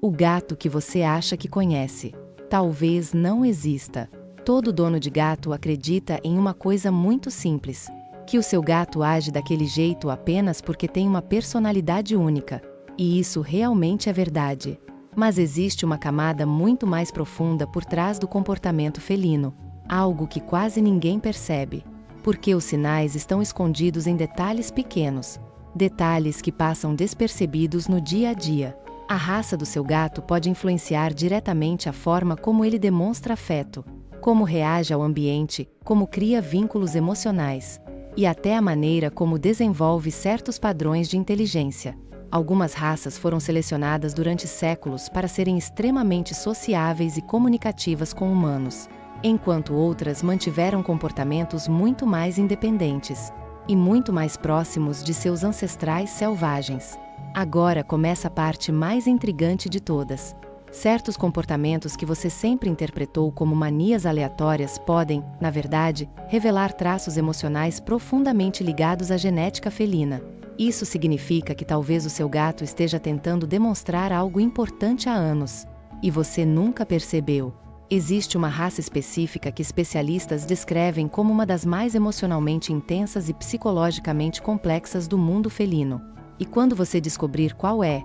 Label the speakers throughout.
Speaker 1: O gato que você acha que conhece. Talvez não exista. Todo dono de gato acredita em uma coisa muito simples: que o seu gato age daquele jeito apenas porque tem uma personalidade única. E isso realmente é verdade. Mas existe uma camada muito mais profunda por trás do comportamento felino, algo que quase ninguém percebe. Porque os sinais estão escondidos em detalhes pequenos. Detalhes que passam despercebidos no dia a dia. A raça do seu gato pode influenciar diretamente a forma como ele demonstra afeto, como reage ao ambiente, como cria vínculos emocionais, e até a maneira como desenvolve certos padrões de inteligência. Algumas raças foram selecionadas durante séculos para serem extremamente sociáveis e comunicativas com humanos, enquanto outras mantiveram comportamentos muito mais independentes e muito mais próximos de seus ancestrais selvagens. Agora começa a parte mais intrigante de todas. Certos comportamentos que você sempre interpretou como manias aleatórias podem, na verdade, revelar traços emocionais profundamente ligados à genética felina. Isso significa que talvez o seu gato esteja tentando demonstrar algo importante há anos, e você nunca percebeu. Existe uma raça específica que especialistas descrevem como uma das mais emocionalmente intensas e psicologicamente complexas do mundo felino. E quando você descobrir qual é,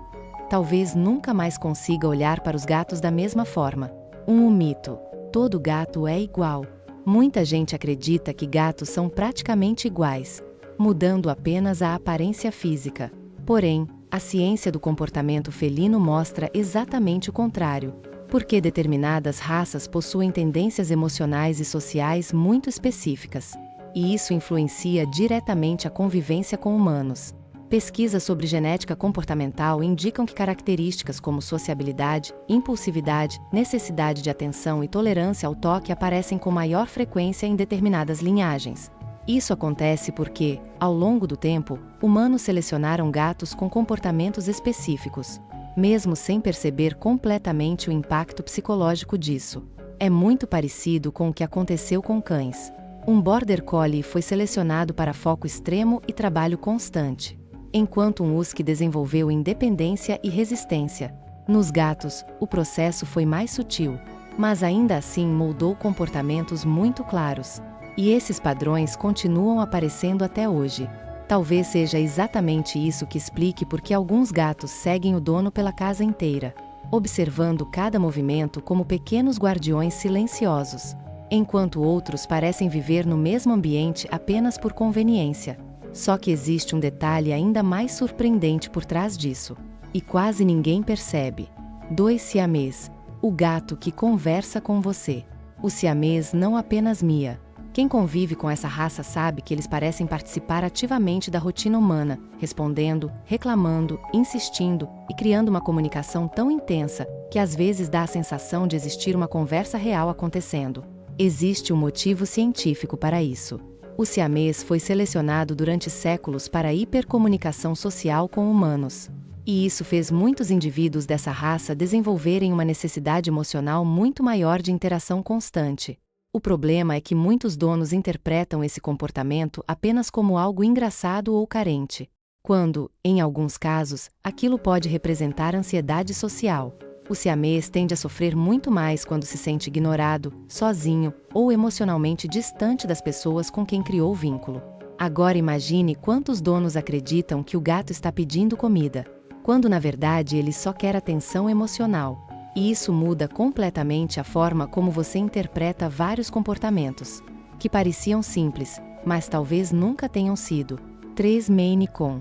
Speaker 1: talvez nunca mais consiga olhar para os gatos da mesma forma. Um mito. Todo gato é igual. Muita gente acredita que gatos são praticamente iguais, mudando apenas a aparência física. Porém, a ciência do comportamento felino mostra exatamente o contrário, porque determinadas raças possuem tendências emocionais e sociais muito específicas, e isso influencia diretamente a convivência com humanos. Pesquisas sobre genética comportamental indicam que características como sociabilidade, impulsividade, necessidade de atenção e tolerância ao toque aparecem com maior frequência em determinadas linhagens. Isso acontece porque, ao longo do tempo, humanos selecionaram gatos com comportamentos específicos, mesmo sem perceber completamente o impacto psicológico disso. É muito parecido com o que aconteceu com cães. Um Border Collie foi selecionado para foco extremo e trabalho constante, enquanto um Husky desenvolveu independência e resistência. Nos gatos, o processo foi mais sutil, mas ainda assim moldou comportamentos muito claros. E esses padrões continuam aparecendo até hoje. Talvez seja exatamente isso que explique por que alguns gatos seguem o dono pela casa inteira, observando cada movimento como pequenos guardiões silenciosos, enquanto outros parecem viver no mesmo ambiente apenas por conveniência. Só que existe um detalhe ainda mais surpreendente por trás disso, e quase ninguém percebe. 2 siamês. O gato que conversa com você. O siamês não apenas mia. Quem convive com essa raça sabe que eles parecem participar ativamente da rotina humana, respondendo, reclamando, insistindo e criando uma comunicação tão intensa que às vezes dá a sensação de existir uma conversa real acontecendo. Existe um motivo científico para isso. O siamês foi selecionado durante séculos para a hipercomunicação social com humanos. E isso fez muitos indivíduos dessa raça desenvolverem uma necessidade emocional muito maior de interação constante. O problema é que muitos donos interpretam esse comportamento apenas como algo engraçado ou carente, quando, em alguns casos, aquilo pode representar ansiedade social. O siamês tende a sofrer muito mais quando se sente ignorado, sozinho ou emocionalmente distante das pessoas com quem criou o vínculo. Agora imagine quantos donos acreditam que o gato está pedindo comida, quando na verdade ele só quer atenção emocional. E isso muda completamente a forma como você interpreta vários comportamentos, que pareciam simples, mas talvez nunca tenham sido. 3 Maine Coon.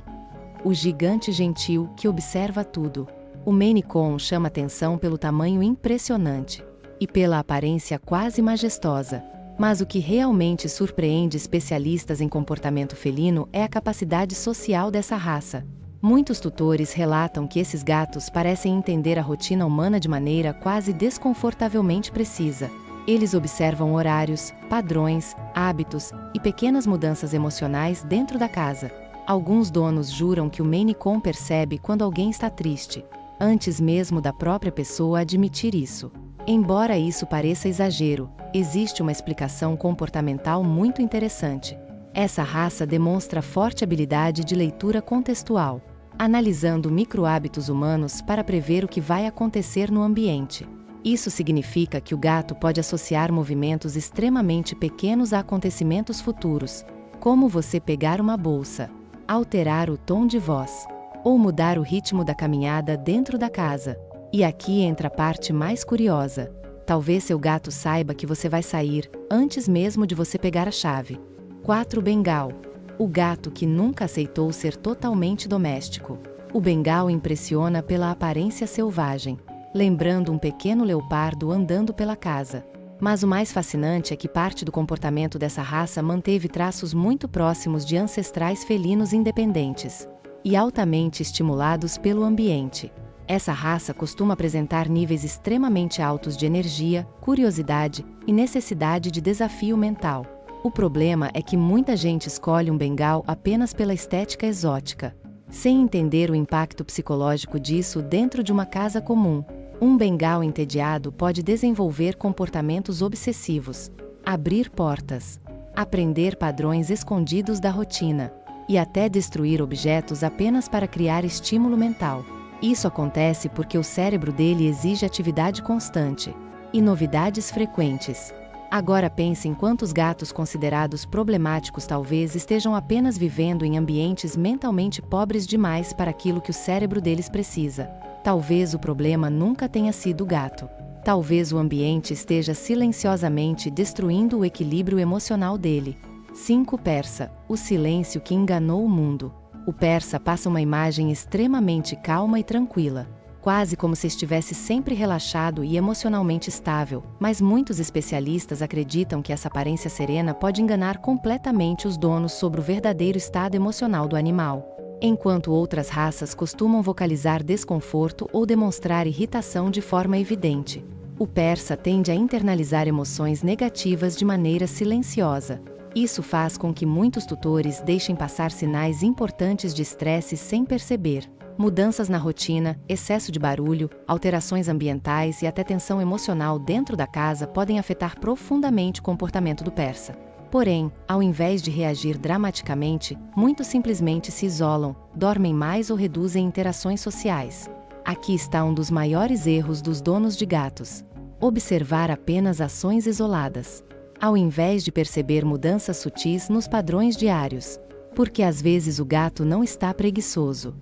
Speaker 1: O gigante gentil que observa tudo. O Maine Coon chama atenção pelo tamanho impressionante e pela aparência quase majestosa. Mas o que realmente surpreende especialistas em comportamento felino é a capacidade social dessa raça. Muitos tutores relatam que esses gatos parecem entender a rotina humana de maneira quase desconfortavelmente precisa. Eles observam horários, padrões, hábitos e pequenas mudanças emocionais dentro da casa. Alguns donos juram que o Maine Coon percebe quando alguém está triste, antes mesmo da própria pessoa admitir isso. Embora isso pareça exagero, existe uma explicação comportamental muito interessante. Essa raça demonstra forte habilidade de leitura contextual. analisando microhábitos humanos para prever o que vai acontecer no ambiente. Isso significa que o gato pode associar movimentos extremamente pequenos a acontecimentos futuros, como você pegar uma bolsa, alterar o tom de voz, ou mudar o ritmo da caminhada dentro da casa. E aqui entra a parte mais curiosa. Talvez seu gato saiba que você vai sair, antes mesmo de você pegar a chave. 4. Bengal. O gato que nunca aceitou ser totalmente doméstico. O Bengal impressiona pela aparência selvagem, lembrando um pequeno leopardo andando pela casa. Mas o mais fascinante é que parte do comportamento dessa raça manteve traços muito próximos de ancestrais felinos independentes e altamente estimulados pelo ambiente. Essa raça costuma apresentar níveis extremamente altos de energia, curiosidade e necessidade de desafio mental. O problema é que muita gente escolhe um Bengal apenas pela estética exótica, sem entender o impacto psicológico disso dentro de uma casa comum. Um Bengal entediado pode desenvolver comportamentos obsessivos, abrir portas, aprender padrões escondidos da rotina e até destruir objetos apenas para criar estímulo mental. Isso acontece porque o cérebro dele exige atividade constante e novidades frequentes. Agora pense em quantos gatos considerados problemáticos talvez estejam apenas vivendo em ambientes mentalmente pobres demais para aquilo que o cérebro deles precisa. Talvez o problema nunca tenha sido o gato. Talvez o ambiente esteja silenciosamente destruindo o equilíbrio emocional dele. 5. Persa, o silêncio que enganou o mundo. O persa passa uma imagem extremamente calma e tranquila, quase como se estivesse sempre relaxado e emocionalmente estável, mas muitos especialistas acreditam que essa aparência serena pode enganar completamente os donos sobre o verdadeiro estado emocional do animal. Enquanto outras raças costumam vocalizar desconforto ou demonstrar irritação de forma evidente, o persa tende a internalizar emoções negativas de maneira silenciosa. Isso faz com que muitos tutores deixem passar sinais importantes de estresse sem perceber. Mudanças na rotina, excesso de barulho, alterações ambientais e até tensão emocional dentro da casa podem afetar profundamente o comportamento do persa. Porém, ao invés de reagir dramaticamente, muitos simplesmente se isolam, dormem mais ou reduzem interações sociais. Aqui está um dos maiores erros dos donos de gatos: observar apenas ações isoladas, ao invés de perceber mudanças sutis nos padrões diários. Porque às vezes o gato não está preguiçoso.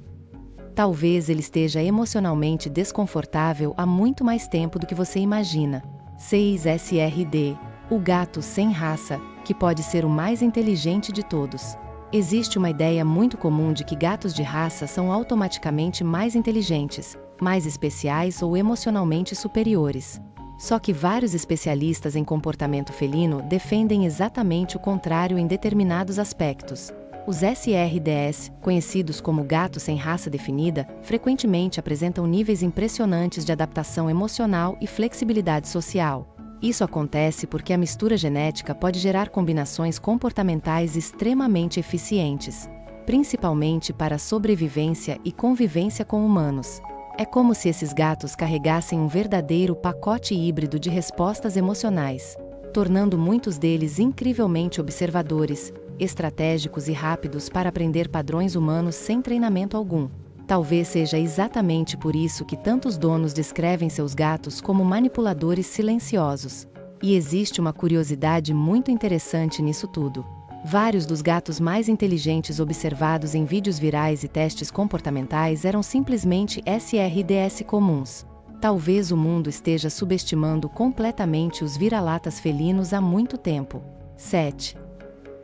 Speaker 1: Talvez ele esteja emocionalmente desconfortável há muito mais tempo do que você imagina. 6. SRD. O gato sem raça, que pode ser o mais inteligente de todos. Existe uma ideia muito comum de que gatos de raça são automaticamente mais inteligentes, mais especiais ou emocionalmente superiores. Só que vários especialistas em comportamento felino defendem exatamente o contrário em determinados aspectos. Os SRDs, conhecidos como gatos sem raça definida, frequentemente apresentam níveis impressionantes de adaptação emocional e flexibilidade social. Isso acontece porque a mistura genética pode gerar combinações comportamentais extremamente eficientes, principalmente para sobrevivência e convivência com humanos. É como se esses gatos carregassem um verdadeiro pacote híbrido de respostas emocionais, tornando muitos deles incrivelmente observadores, estratégicos e rápidos para aprender padrões humanos sem treinamento algum. Talvez seja exatamente por isso que tantos donos descrevem seus gatos como manipuladores silenciosos. E existe uma curiosidade muito interessante nisso tudo. Vários dos gatos mais inteligentes observados em vídeos virais e testes comportamentais eram simplesmente SRDs comuns. Talvez o mundo esteja subestimando completamente os vira-latas felinos há muito tempo. 7.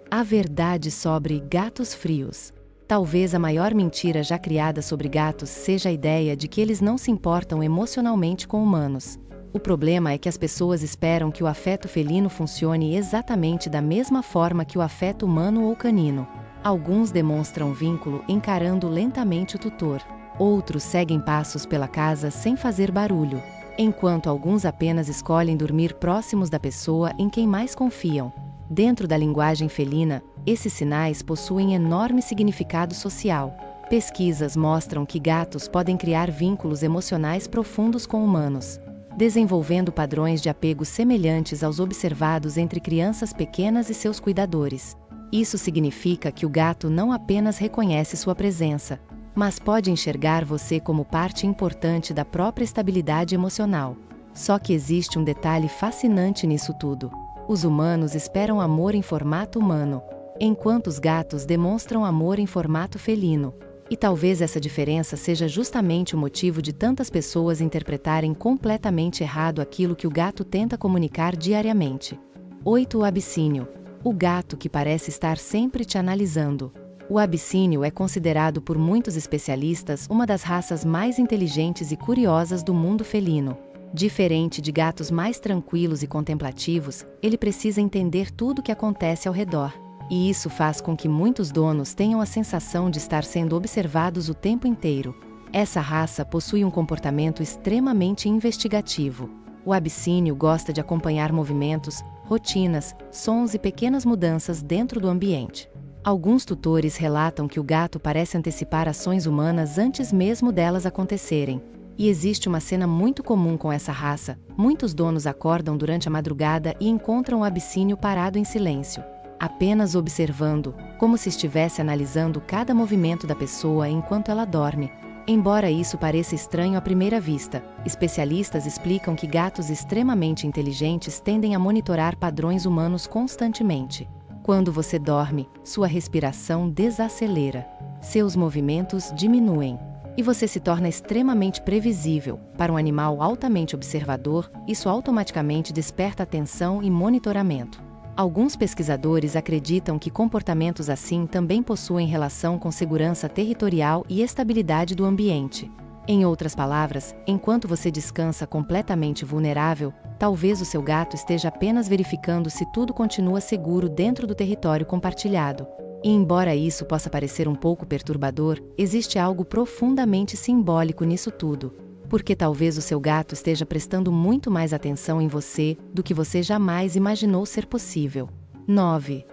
Speaker 1: A verdade sobre gatos frios. Talvez a maior mentira já criada sobre gatos seja a ideia de que eles não se importam emocionalmente com humanos. O problema é que as pessoas esperam que o afeto felino funcione exatamente da mesma forma que o afeto humano ou canino. Alguns demonstram vínculo encarando lentamente o tutor. Outros seguem passos pela casa sem fazer barulho, enquanto alguns apenas escolhem dormir próximos da pessoa em quem mais confiam. Dentro da linguagem felina, esses sinais possuem enorme significado social. Pesquisas mostram que gatos podem criar vínculos emocionais profundos com humanos, desenvolvendo padrões de apego semelhantes aos observados entre crianças pequenas e seus cuidadores. Isso significa que o gato não apenas reconhece sua presença, mas pode enxergar você como parte importante da própria estabilidade emocional. Só que existe um detalhe fascinante nisso tudo. Os humanos esperam amor em formato humano, enquanto os gatos demonstram amor em formato felino. E talvez essa diferença seja justamente o motivo de tantas pessoas interpretarem completamente errado aquilo que o gato tenta comunicar diariamente. 8. O abissínio. O gato que parece estar sempre te analisando. O abissínio é considerado por muitos especialistas uma das raças mais inteligentes e curiosas do mundo felino. Diferente de gatos mais tranquilos e contemplativos, ele precisa entender tudo o que acontece ao redor. E isso faz com que muitos donos tenham a sensação de estar sendo observados o tempo inteiro. Essa raça possui um comportamento extremamente investigativo. O abissínio gosta de acompanhar movimentos, rotinas, sons e pequenas mudanças dentro do ambiente. Alguns tutores relatam que o gato parece antecipar ações humanas antes mesmo delas acontecerem. E existe uma cena muito comum com essa raça: muitos donos acordam durante a madrugada e encontram o abissínio parado em silêncio, apenas observando, como se estivesse analisando cada movimento da pessoa enquanto ela dorme. Embora isso pareça estranho à primeira vista, especialistas explicam que gatos extremamente inteligentes tendem a monitorar padrões humanos constantemente. Quando você dorme, sua respiração desacelera, seus movimentos diminuem, e você se torna extremamente previsível. Para um animal altamente observador, isso automaticamente desperta atenção e monitoramento. Alguns pesquisadores acreditam que comportamentos assim também possuem relação com segurança territorial e estabilidade do ambiente. Em outras palavras, enquanto você descansa completamente vulnerável, talvez o seu gato esteja apenas verificando se tudo continua seguro dentro do território compartilhado. E embora isso possa parecer um pouco perturbador, existe algo profundamente simbólico nisso tudo. Porque talvez o seu gato esteja prestando muito mais atenção em você do que você jamais imaginou ser possível. 9.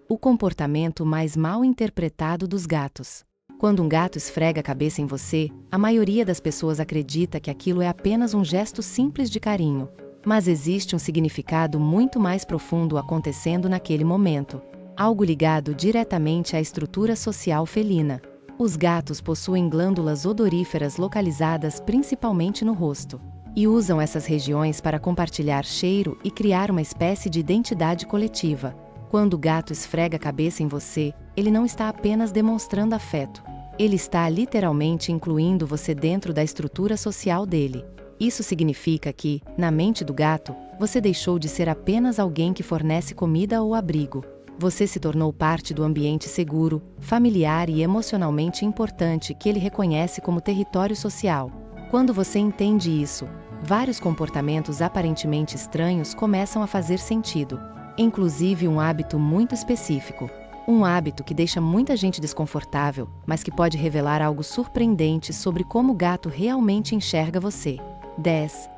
Speaker 1: O comportamento mais mal interpretado dos gatos. Quando um gato esfrega a cabeça em você, a maioria das pessoas acredita que aquilo é apenas um gesto simples de carinho. Mas existe um significado muito mais profundo acontecendo naquele momento. Algo ligado diretamente à estrutura social felina. Os gatos possuem glândulas odoríferas localizadas principalmente no rosto, e usam essas regiões para compartilhar cheiro e criar uma espécie de identidade coletiva. Quando o gato esfrega a cabeça em você, ele não está apenas demonstrando afeto. Ele está literalmente incluindo você dentro da estrutura social dele. Isso significa que, na mente do gato, você deixou de ser apenas alguém que fornece comida ou abrigo. Você se tornou parte do ambiente seguro, familiar e emocionalmente importante que ele reconhece como território social. Quando você entende isso, vários comportamentos aparentemente estranhos começam a fazer sentido, inclusive um hábito muito específico. Um hábito que deixa muita gente desconfortável, mas que pode revelar algo surpreendente sobre como o gato realmente enxerga você. 10.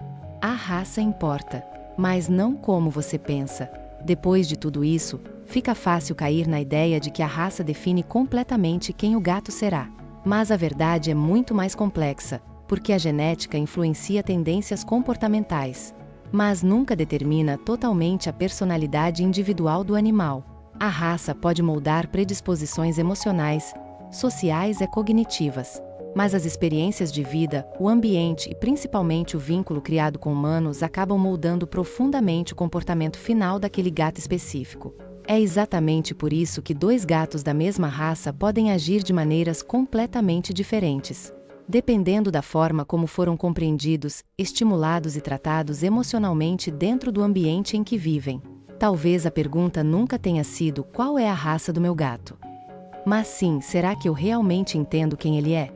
Speaker 1: A raça importa, mas não como você pensa. Depois de tudo isso, fica fácil cair na ideia de que a raça define completamente quem o gato será. Mas a verdade é muito mais complexa, porque a genética influencia tendências comportamentais, mas nunca determina totalmente a personalidade individual do animal. A raça pode moldar predisposições emocionais, sociais e cognitivas, mas as experiências de vida, o ambiente e principalmente o vínculo criado com humanos acabam moldando profundamente o comportamento final daquele gato específico. É exatamente por isso que dois gatos da mesma raça podem agir de maneiras completamente diferentes, dependendo da forma como foram compreendidos, estimulados e tratados emocionalmente dentro do ambiente em que vivem. Talvez a pergunta nunca tenha sido qual é a raça do meu gato, mas sim, será que eu realmente entendo quem ele é?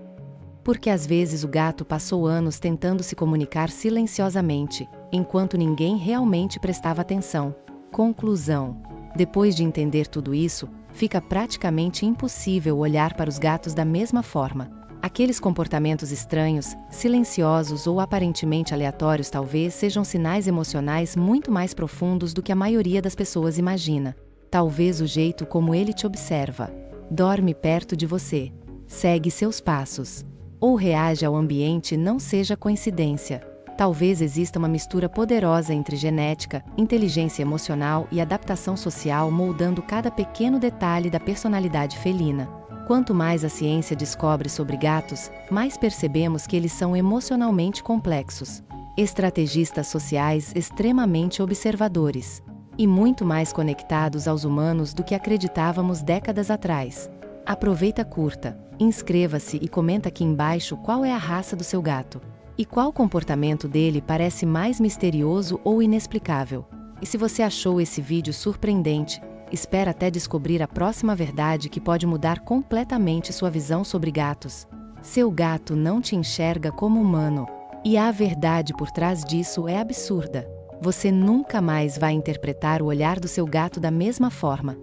Speaker 1: Porque às vezes o gato passou anos tentando se comunicar silenciosamente, enquanto ninguém realmente prestava atenção. Conclusão: depois de entender tudo isso, fica praticamente impossível olhar para os gatos da mesma forma. Aqueles comportamentos estranhos, silenciosos ou aparentemente aleatórios talvez sejam sinais emocionais muito mais profundos do que a maioria das pessoas imagina. Talvez o jeito como ele te observa, dorme perto de você, segue seus passos, ou reage ao ambiente não seja coincidência. Talvez exista uma mistura poderosa entre genética, inteligência emocional e adaptação social moldando cada pequeno detalhe da personalidade felina. Quanto mais a ciência descobre sobre gatos, mais percebemos que eles são emocionalmente complexos, estrategistas sociais extremamente observadores e muito mais conectados aos humanos do que acreditávamos décadas atrás. Aproveita, curta, inscreva-se e comenta aqui embaixo qual é a raça do seu gato e qual comportamento dele parece mais misterioso ou inexplicável. E se você achou esse vídeo surpreendente, espera até descobrir a próxima verdade que pode mudar completamente sua visão sobre gatos. Seu gato não te enxerga como humano, e a verdade por trás disso é absurda. Você nunca mais vai interpretar o olhar do seu gato da mesma forma.